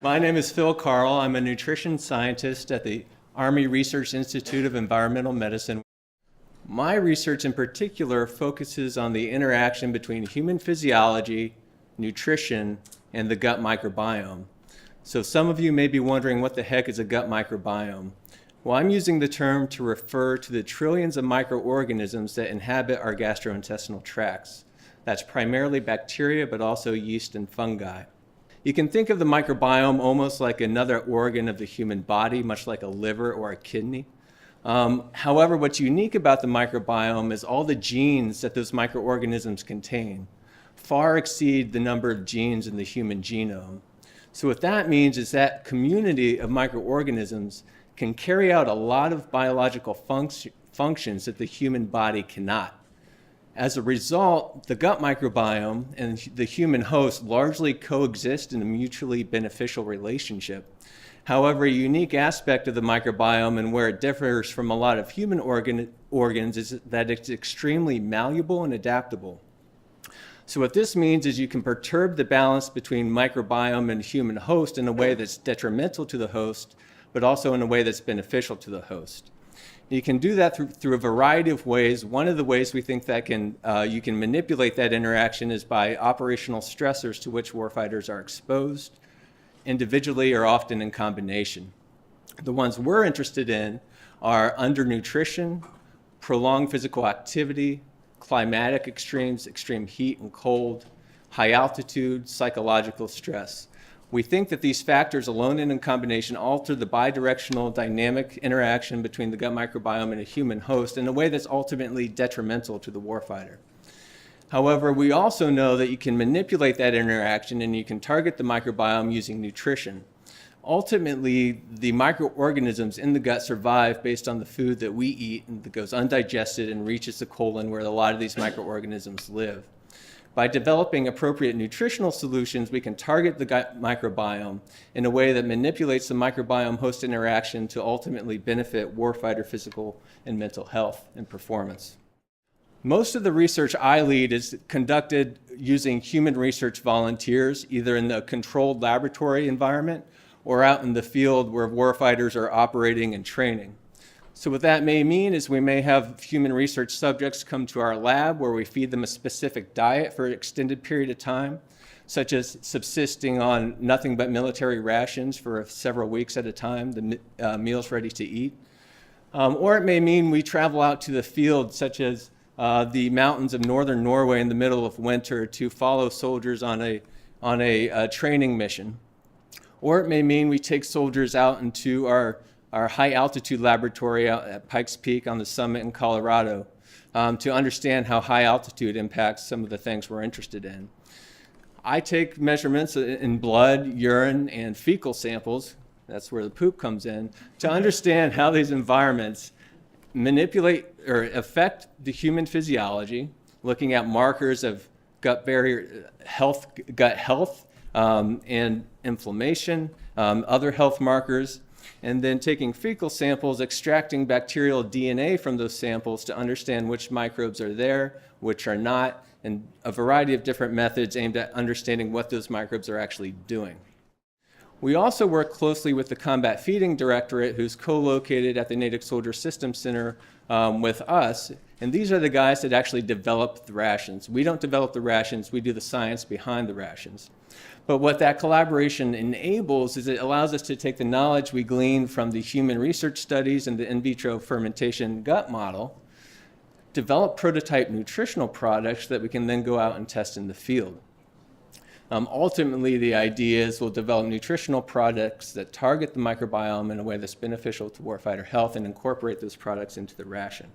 My name is Karl. I'm a nutrition scientist at the Army Research Institute of Environmental Medicine. My research in particular focuses on the interaction between human physiology, nutrition, and the gut microbiome. So some of you may be wondering, what the heck is a gut microbiome? Well, I'm using the term to refer to the trillions of microorganisms that inhabit our gastrointestinal tracts. That's primarily bacteria, but also yeast and fungi. You can think of the microbiome almost like another organ of the human body, much like a liver or a kidney. However, what's unique about the microbiome is all the genes that those microorganisms contain far exceed the number of genes in the human genome. So what that means is that community of microorganisms can carry out a lot of biological functions that the human body cannot. As a result, the gut microbiome and the human host largely coexist in a mutually beneficial relationship. However, a unique aspect of the microbiome and where it differs from a lot of human organs is that it's extremely malleable and adaptable. So what this means is you can perturb the balance between microbiome and human host in a way that's detrimental to the host, but also in a way that's beneficial to the host. You can do that through a variety of ways. One of the ways we think that you can manipulate that interaction is by operational stressors to which warfighters are exposed, individually or often in combination. The ones we're interested in are undernutrition, prolonged physical activity, climatic extremes, extreme heat and cold, high altitude, psychological stress. We think that these factors alone and in combination alter the bidirectional dynamic interaction between the gut microbiome and a human host in a way that's ultimately detrimental to the warfighter. However, we also know that you can manipulate that interaction and you can target the microbiome using nutrition. Ultimately, the microorganisms in the gut survive based on the food that we eat and that goes undigested and reaches the colon where a lot of these microorganisms live. By developing appropriate nutritional solutions, we can target the gut microbiome in a way that manipulates the microbiome-host interaction to ultimately benefit warfighter physical and mental health and performance. Most of the research I lead is conducted using human research volunteers, either in the controlled laboratory environment or out in the field where warfighters are operating and training. So what that may mean is we may have human research subjects come to our lab where we feed them a specific diet for an extended period of time, such as subsisting on nothing but military rations for several weeks at a time, the meals ready to eat. Or it may mean we travel out to the field, such as the mountains of northern Norway in the middle of winter to follow soldiers on a training mission. Or it may mean we take soldiers out into our high altitude laboratory out at Pikes Peak on the summit in Colorado to understand how high altitude impacts some of the things we're interested in. I take measurements in blood, urine, and fecal samples, that's where the poop comes in, to understand how these environments manipulate or affect the human physiology, looking at markers of gut health, and inflammation, other health markers, and then taking fecal samples, extracting bacterial DNA from those samples to understand which microbes are there, which are not, and a variety of different methods aimed at understanding what those microbes are actually doing. We also work closely with the Combat Feeding Directorate, who's co-located at the Native Soldier Systems Center with us, and these are the guys that actually develop the rations. We don't develop the rations, we do the science behind the rations. But what that collaboration enables is it allows us to take the knowledge we glean from the human research studies and the in vitro fermentation gut model, develop prototype nutritional products that we can then go out and test in the field. Ultimately, the idea is we'll develop nutritional products that target the microbiome in a way that's beneficial to warfighter health and incorporate those products into the ration.